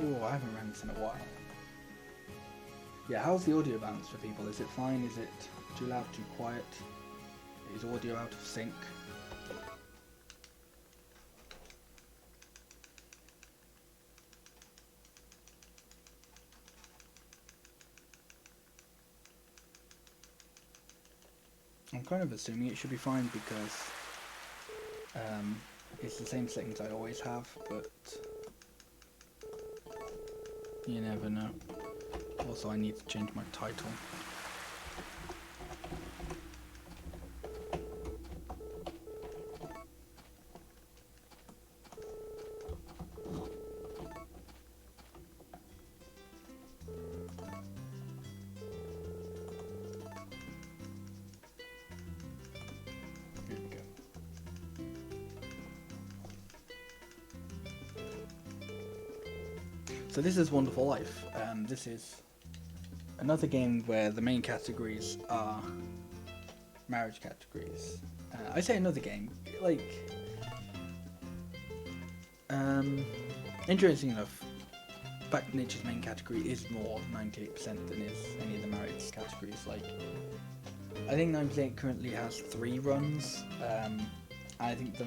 Oh, I haven't ran this in a while. Yeah, how's the audio balance for people? Is it fine? Is it too loud, too quiet? Is audio out of sync? I'm kind of assuming it should be fine because it's the same settings I always have, but you never know. Also, I need to change my title. Here we go. So this is Wonderful Life. This is another game where the main categories are marriage categories. I say another game, like, interesting enough, Back to Nature's main category is more 98% than is any of the marriage categories. Like, I think 98 currently has 3 runs. I think the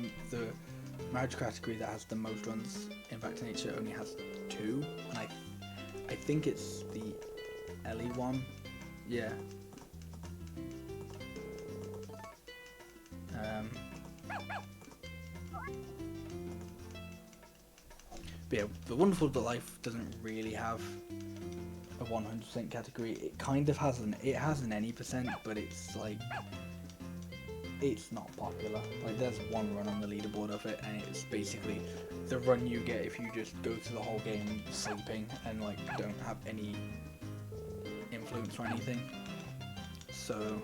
marriage category that has the most runs in Back to Nature only has 2, and I think it's the Ellie one. Yeah. But yeah, the Wonderful Life doesn't really have a 100% category. It kind of has it has an any percent, but it's like, it's not popular. Like, there's one run on the leaderboard of it, and it's basically the run you get if you just go through the whole game sleeping and like don't have any influence or anything. So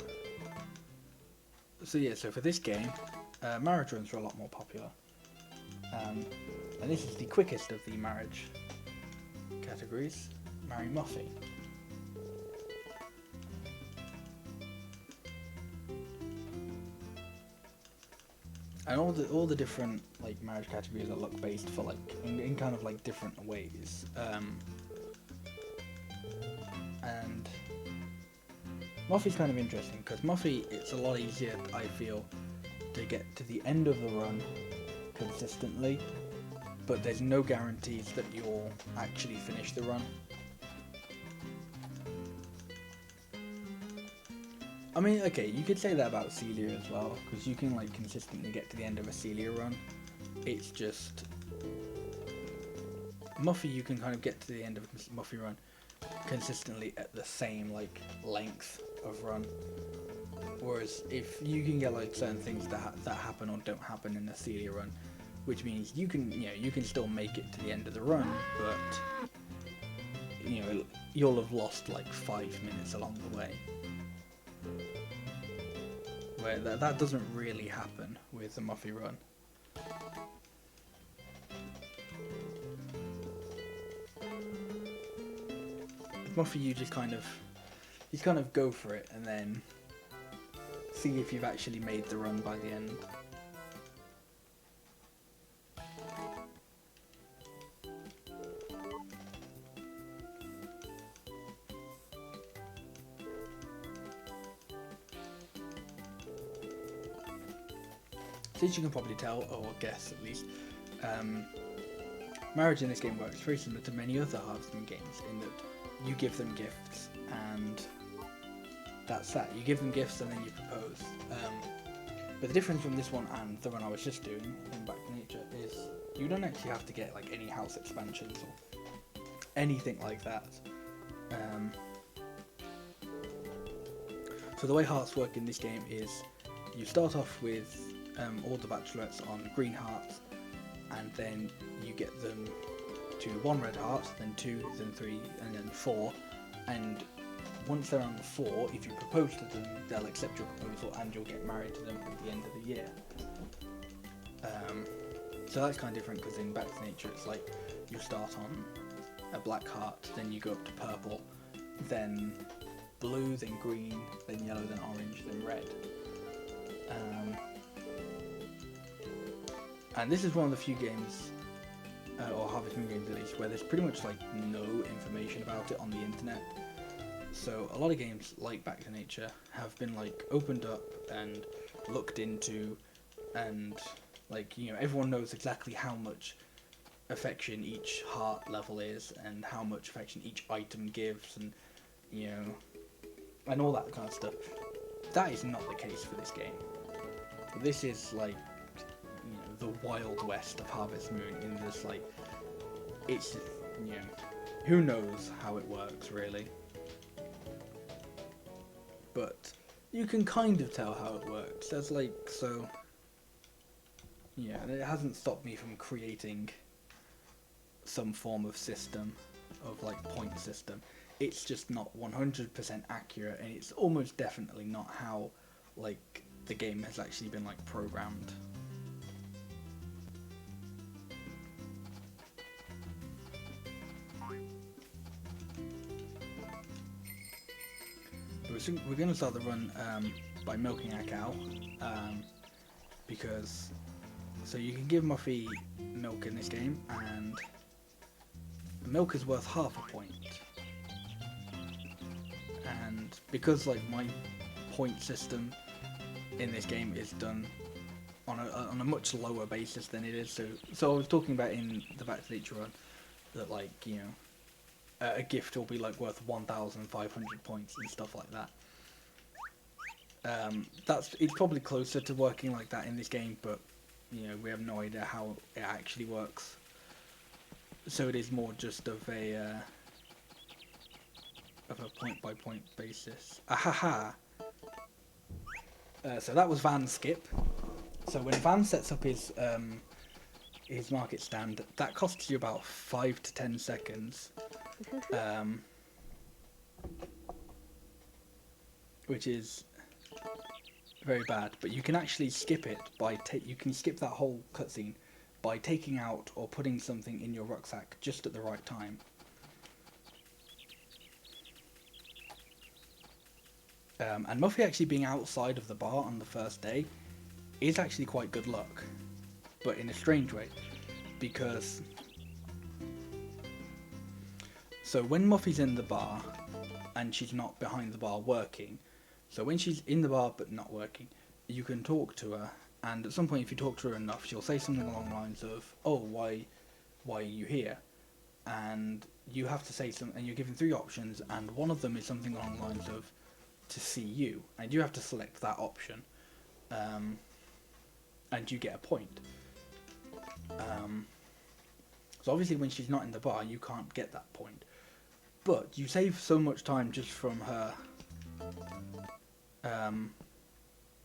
yeah, so for this game, marriage runs are a lot more popular. And this is the quickest of the marriage categories. Marry Muffy. And all the different like marriage categories are luck based for like in kind of like different ways. And Muffy's kind of interesting because Muffy, it's a lot easier, I feel, to get to the end of the run consistently, but there's no guarantees that you'll actually finish the run. I mean, okay, you could say that about Celia as well, because you can like consistently get to the end of a Celia run. It's just Muffy, you can kind of get to the end of a Muffy run consistently at the same like length of run. Whereas if you can get like certain things that happen or don't happen in a Celia run, which means you can still make it to the end of the run, but you'll have lost like 5 minutes along the way. Where that doesn't really happen with the Muffy run. Muffy, you just kind of go for it and then see if you've actually made the run by the end. Since you can probably tell, or guess at least, marriage in this game works very similar to many other Hearthstone games in that you give them gifts and that's that. You give them gifts and then you propose. But the difference from this one and the one I was just doing in Back to Nature is you don't actually have to get like any house expansions or anything like that. So the way hearts work in this game is you start off with all the bachelorettes on green hearts, and then you get them to 1 red heart, then 2, then 3, and then 4, and once they're on 4, if you propose to them, they'll accept your proposal and you'll get married to them at the end of the year. So that's kind of different because in Back to Nature it's like you start on a black heart, then you go up to purple, then blue, then green, then yellow, then orange, then red. And this is one of the few games, or Harvest Moon Game Village, where there's pretty much like no information about it on the internet. So a lot of games like Back to Nature have been like opened up and looked into, and like, you know, everyone knows exactly how much affection each heart level is and how much affection each item gives, and, you know, and all that kind of stuff. That is not the case for this game. This is like, you know, the Wild West of Harvest Moon, in this, like, it's just, you know, who knows how it works really. But you can kind of tell how it works. There's like, so, yeah, and it hasn't stopped me from creating some form of system, of like point system. It's just not 100% accurate, and it's almost definitely not how like the game has actually been like programmed. We're going to start the run by milking our cow, because so you can give Muffy milk in this game, and milk is worth half a point. And because like my point system in this game is done on a much lower basis than it is, so I was talking about in the Back to Nature run that, like, you know, a gift will be like worth 1,500 points and stuff like that. It's probably closer to working like that in this game, but, you know, we have no idea how it actually works. So it is more just of a point by point basis. Ahaha! So that was Van's skip. So when Van sets up his market stand, that costs you about 5 to 10 seconds. Which is very bad, but you can actually skip it by you can skip that whole cutscene by taking out or putting something in your rucksack just at the right time. And Muffy actually being outside of the bar on the first day is actually quite good luck, but in a strange way, because so when Muffy's in the bar and she's not behind the bar working, so when she's in the bar but not working, you can talk to her, and at some point if you talk to her enough, she'll say something along the lines of, "Oh, why are you here?" And you have to say something, and you're given 3 options, and one of them is something along the lines of, "To see you," and you have to select that option, and you get a point. So obviously when she's not in the bar, you can't get that point, but you save so much time just from her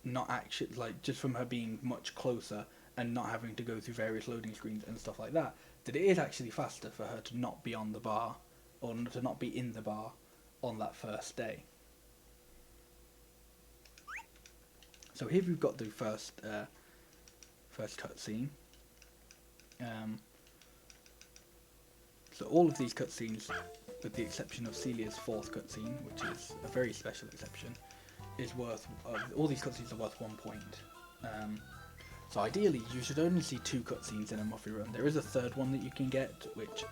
not actually, like, just from her being much closer and not having to go through various loading screens and stuff like that, that it is actually faster for her to not be on the bar, or to not be in the bar on that first day. So here we've got the first cutscene. So all of these cutscenes, with the exception of Celia's 4th cutscene, which is a very special exception, is worth, all these cutscenes are worth 1 point. So ideally you should only see 2 cutscenes in a Muffy run. There is a 3rd one that you can get, which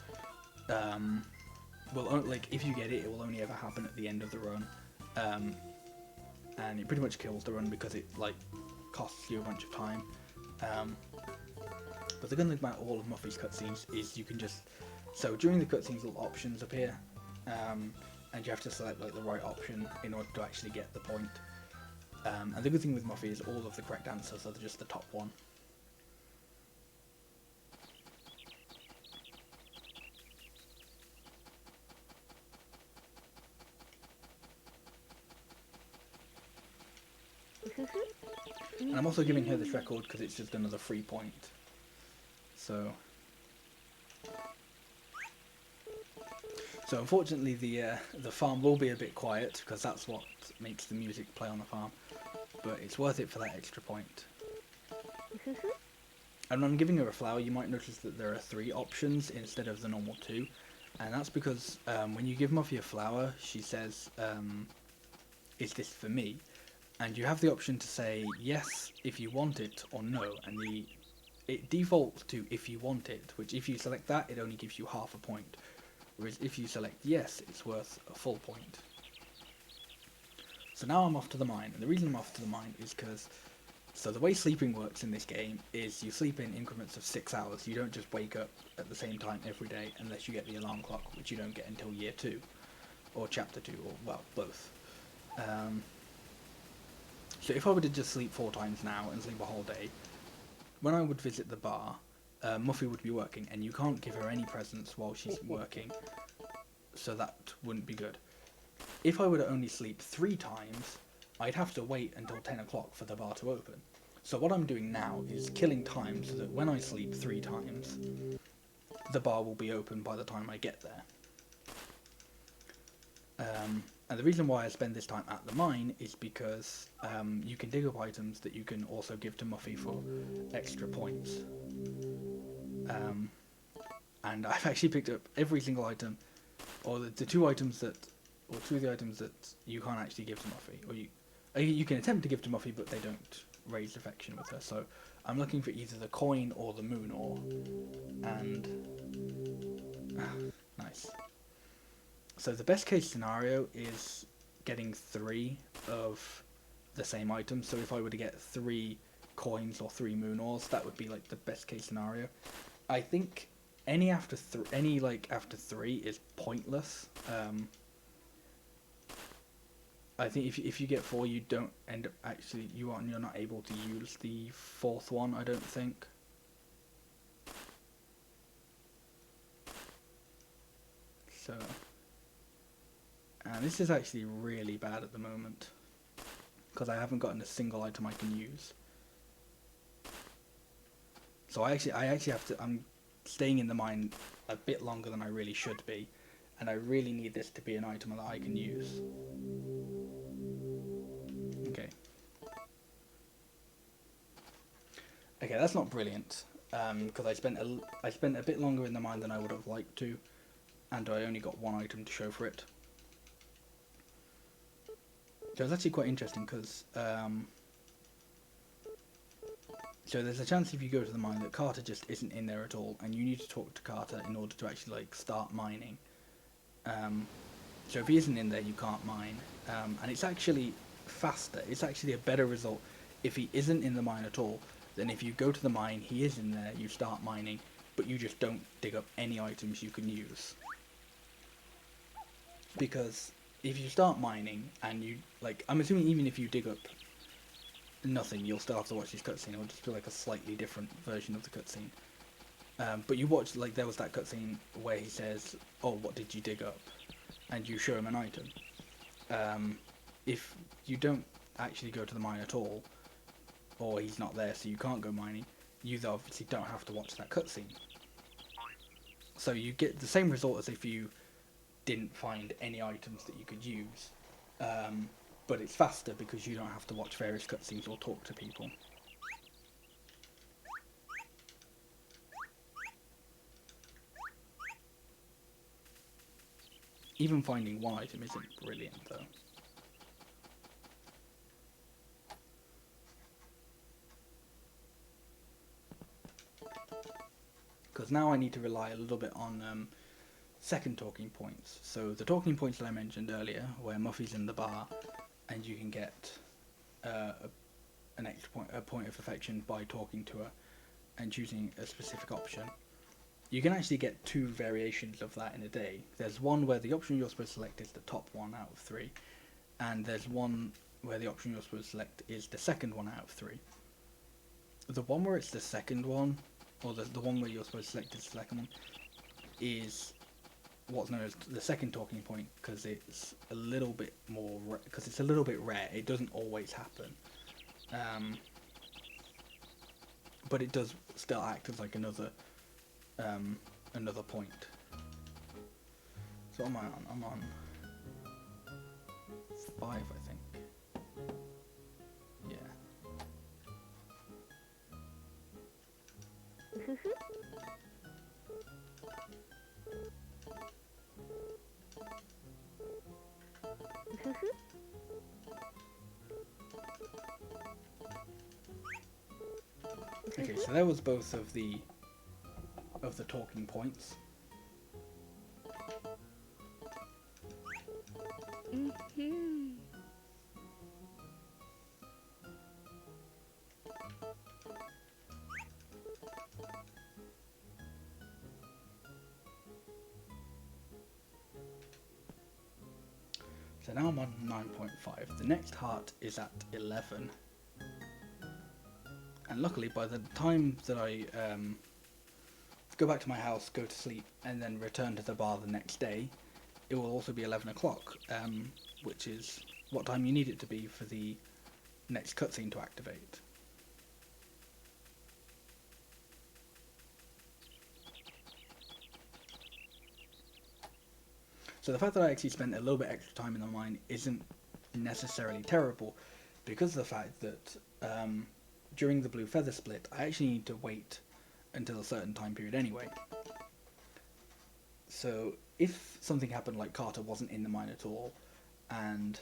will, like, if you get it, it will only ever happen at the end of the run, and it pretty much kills the run because it, like, costs you a bunch of time. But the good thing about all of Muffy's cutscenes is you can just, so during the cutscenes little options appear, and you have to select, like, the right option in order to actually get the point. And the good thing with Muffy is all of the correct answers are just the top one. And I'm also giving her this record because it's just another free point. So unfortunately the farm will be a bit quiet because that's what makes the music play on the farm, but it's worth it for that extra point. And when I'm giving her a flower, you might notice that there are 3 options instead of the normal 2, and that's because when you give Muffy a flower, she says, "Is this for me?" And you have the option to say yes if you want it, or no, and it defaults to if you want it, which if you select that, it only gives you half a point. Whereas if you select yes, it's worth a full point. So now I'm off to the mine, and the reason I'm off to the mine is because, so the way sleeping works in this game is you sleep in increments of 6 hours. You don't just wake up at the same time every day unless you get the alarm clock, which you don't get until year 2, or chapter 2, or, well, both. So if I were to just sleep 4 times now and sleep a whole day, when I would visit the bar, Muffy would be working, and you can't give her any presents while she's working, so that wouldn't be good. If I were to only sleep 3 times, I'd have to wait until 10 o'clock for the bar to open. So what I'm doing now is killing time so that when I sleep 3 times, the bar will be open by the time I get there. And the reason why I spend this time at the mine is because you can dig up items that you can also give to Muffy for extra points. And I've actually picked up every single item, or the 2 items that, or 2 of the items that you can't actually give to Muffy, or you can attempt to give to Muffy, but they don't raise affection with her. So I'm looking for either the coin or the moon ore, and nice. So the best case scenario is getting 3 of the same item. So if I were to get 3 coins or 3 moon ores, that would be like the best case scenario. I think any after 3 is pointless. I think if you get 4, you don't end up actually you're not able to use the 4th one, I don't think. So, and this is actually really bad at the moment because I haven't gotten a single item I can use. So I actually have to. I'm staying in the mine a bit longer than I really should be, and I really need this to be an item that I can use. Okay, that's not brilliant because I spent a bit longer in the mine than I would have liked to, and I only got 1 item to show for it. So it's actually quite interesting because so there's a chance if you go to the mine that Carter just isn't in there at all, and you need to talk to Carter in order to actually like start mining. So if he isn't in there, you can't mine, and it's actually faster. It's actually a better result if he isn't in the mine at all than if you go to the mine, he is in there, you start mining, but you just don't dig up any items you can use. Because if you start mining and you, like, I'm assuming even if you dig up nothing, you'll still have to watch this cutscene. It'll just be like a slightly different version of the cutscene. But you watch, like, there was that cutscene where he says, "Oh, what did you dig up?" and you show him an item. If you don't actually go to the mine at all, or he's not there so you can't go mining, you obviously don't have to watch that cutscene. So you get the same result as if you didn't find any items that you could use, but it's faster because you don't have to watch various cutscenes or talk to people. Even finding 1 item isn't brilliant though. Because now I need to rely a little bit on second talking points. So the talking points that I mentioned earlier, where Muffy's in the bar, and you can get an extra point of affection by talking to her and choosing a specific option. You can actually get 2 variations of that in a day. There's one where the option you're supposed to select is the top 1 out of 3, and there's one where the option you're supposed to select is the second 1 out of 3. The one where it's the second one, or the one where you're supposed to select is the second one, is what's known as the second talking point, because it's a little bit more because it's a little bit rare. It doesn't always happen, but it does still act as like another point. So what am I on? I'm on 5, I think. Yeah. Okay, so there was both of the talking points. So now I'm on 9.5. The next heart is at 11. And luckily, by the time that I go back to my house, go to sleep, and then return to the bar the next day, it will also be 11 o'clock, which is what time you need it to be for the next cutscene to activate. So the fact that I actually spent a little bit extra time in the mine isn't necessarily terrible, because of the fact that during the blue feather split, I actually need to wait until a certain time period anyway. So if something happened like Carter wasn't in the mine at all, and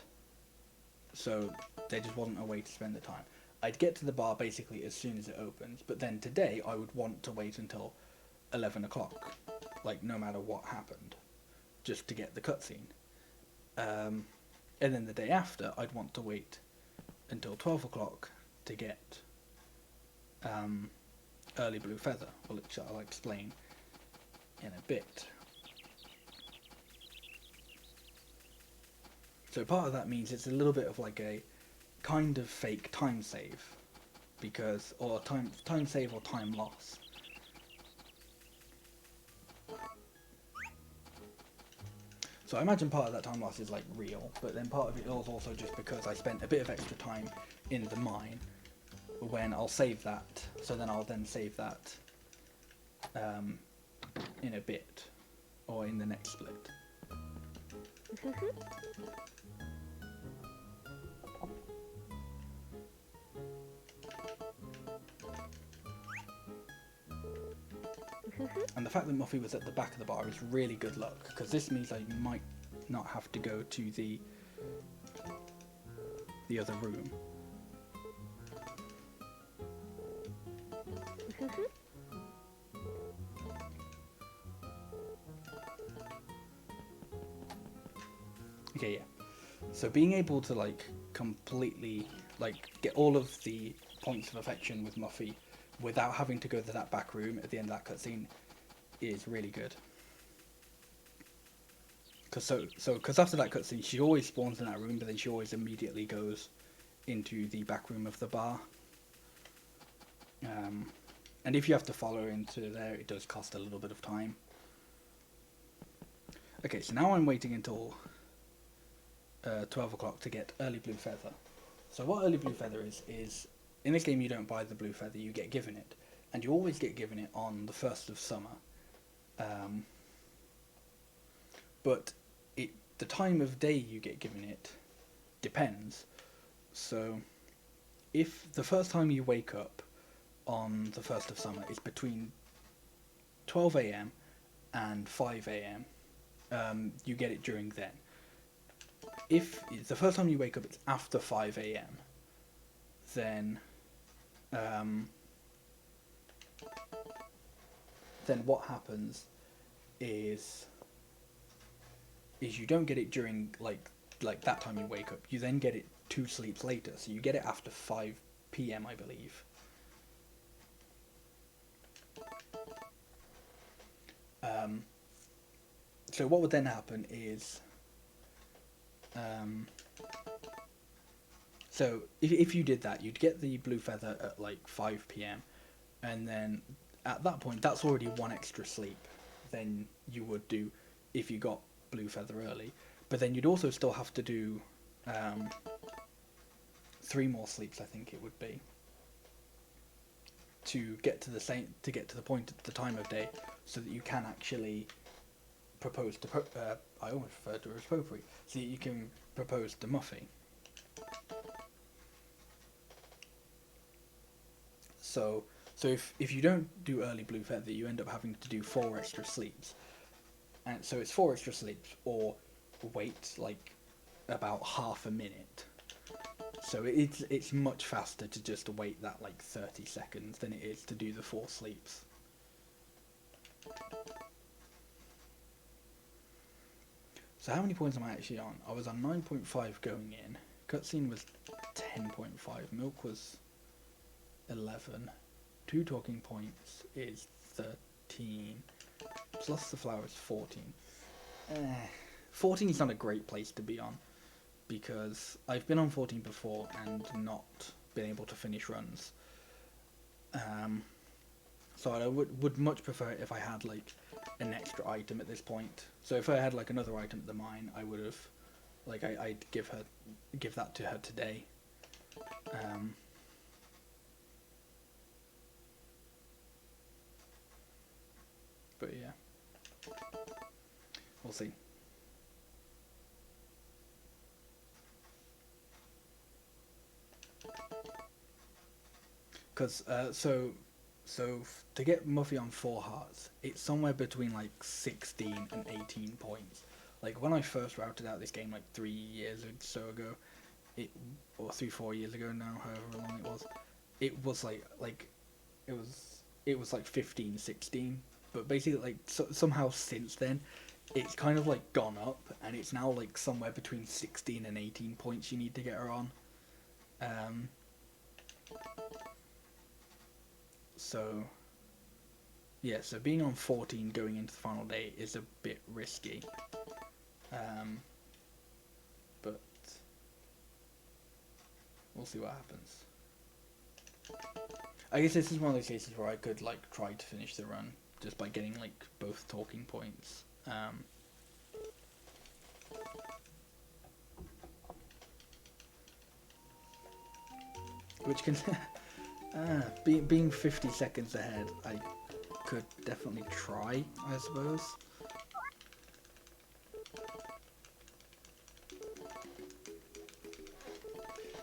so there just wasn't a way to spend the time, I'd get to the bar basically as soon as it opens, but then today I would want to wait until 11 o'clock, like no matter what happened, just to get the cutscene. And then the day after, I'd want to wait until 12 o'clock to get early blue feather, which I'll explain in a bit. So part of that means it's a little bit of like a kind of fake time save, because, or time save or time loss. So I imagine part of that time loss is like real, but then part of it is also just because I spent a bit of extra time in the mine when I'll save that, so then I'll then save that in a bit, or in the next split. And the fact that Muffy was at the back of the bar is really good luck, because this means I might not have to go to the other room. Okay, yeah. So being able to like completely like get all of the points of affection with Muffy without having to go to that back room at the end of that cutscene is really good. Because after that cutscene, she always spawns in that room, but then she always immediately goes into the back room of the bar. And if you have to follow her into there, it does cost a little bit of time. Okay, so now I'm waiting until 12 o'clock to get early blue feather. So what early blue feather is in this game you don't buy the blue feather, you get given it, and you always get given it on the 1st of summer. But the time of day you get given it depends. So if the first time you wake up on the 1st of summer is between 12 a.m. and 5 a.m, you get it during then. If the first time you wake up it's after 5 a.m, then what happens is you don't get it during like that time you wake up. You then get it 2 sleeps later, so you get it after 5 p.m, I believe. So what would then happen is, so if you did that, you'd get the blue feather at like 5 p.m, and then at that point that's already 1 extra sleep than you would do if you got blue feather early. But then you'd also still have to do 3 more sleeps, I think it would be, to get to the point at the time of day, so that you can actually propose to I almost referred to her as Potpourri, so that you can propose to Muffy. So if you don't do early blue feather, you end up having to do 4 extra sleeps, and so it's 4 extra sleeps or wait like about half a minute. So it's much faster to just wait that like 30 seconds than it is to do the 4 sleeps. So how many points am I actually on? I was on 9.5 going in. Cutscene was 10.5. Milk was 11. 2 talking points is 13. Plus the flower is 14. 14 is not a great place to be on, because I've been on 14 before and not been able to finish runs. So I would much prefer it if I had like an extra item at this point. So if I had like another item at the mine, I would have, like I'd give that to her today. But yeah, we'll see. Because so to get Muffy on 4 hearts, it's somewhere between like 16 and 18 points. Like when I first routed out this game like 3 years or so ago, or 3-4 years ago now, however long it was like it was like 15, 16. But basically like somehow since then, it's kind of like gone up, and it's now like somewhere between 16 and 18 points you need to get her on. So yeah, so being on 14 going into the final day is a bit risky. But we'll see what happens. I guess this is one of those cases where I could like try to finish the run just by getting like both talking points. Which can being 50 seconds ahead, I could definitely try, I suppose.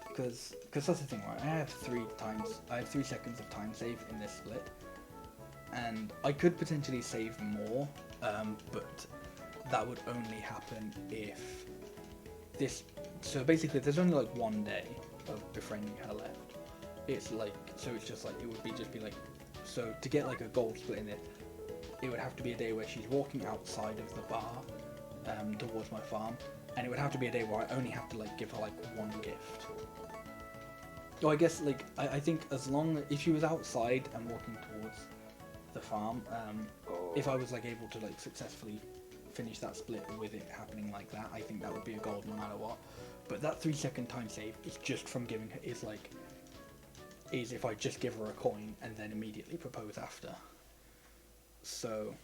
Because that's the thing, right? I have 3 seconds of time save in this split, and I could potentially save more, but that would only happen if this. So basically, there's only like 1 day of befriending her left. It's like, so it's just like, it would just be like, so to get like a gold split in it, it would have to be a day where she's walking outside of the bar towards my farm, and it would have to be a day where I only have to like give her like 1 gift. Oh, I guess like I think if she was outside and walking towards the farm, if I was like able to like successfully finish that split with it happening like that, I think that would be a gold no matter what. But that 3-second time save is just from giving her, is if I just give her a coin and then immediately propose after. So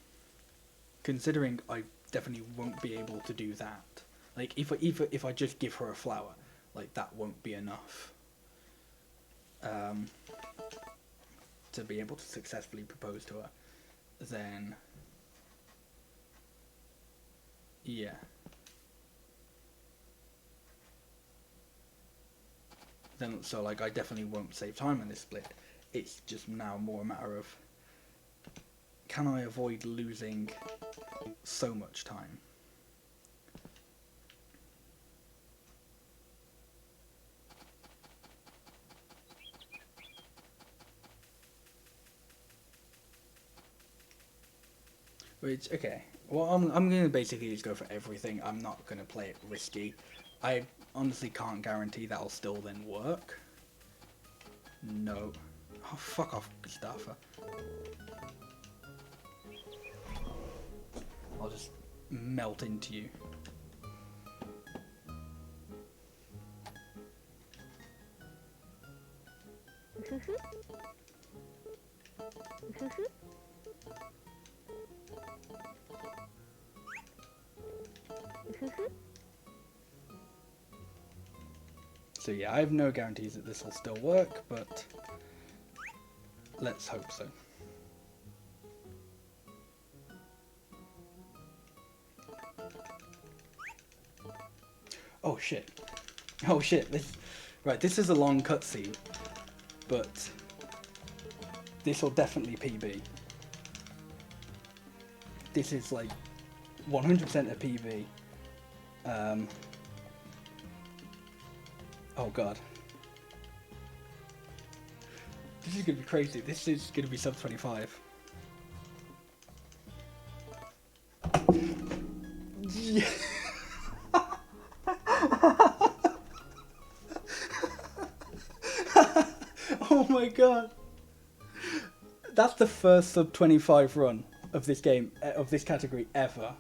considering I definitely won't be able to do that, like if I just give her a flower, like that won't be enough to be able to successfully propose to her, then yeah. Then so like I definitely won't save time in this split. It's just now more a matter of, can I avoid losing so much time? Which, okay, well, I'm going to basically just go for everything. I'm not going to play it risky. I honestly can't guarantee that'll still then work. No. Oh, fuck off, Mustafa. I'll just melt into you. So yeah, I have no guarantees that this will still work, but let's hope so. Oh shit. Oh shit. This is a long cutscene, but this will definitely PB. This is like 100% a PB. Oh god. This is gonna be crazy. This is gonna be sub 25. Yeah. Oh my god. That's the first sub 25 run of this game, of this category ever.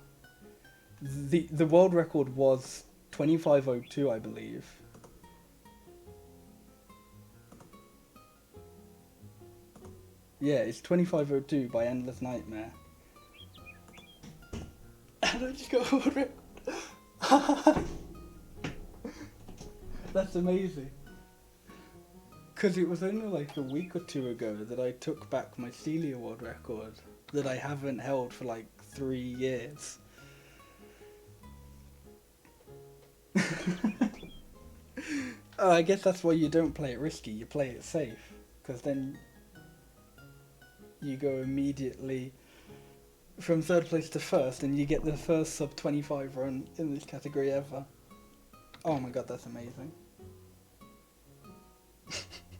The world record was 25:02, I believe. Yeah, it's 25:02 by Endless Nightmare. And I just got a world record. That's amazing. Because it was only like a week or two ago that I took back my Celia world record that I haven't held for like 3 years. I guess that's why you don't play it risky, you play it safe. Because then you go immediately from third place to first and you get the first sub 25 run in this category ever. Oh my god, that's amazing.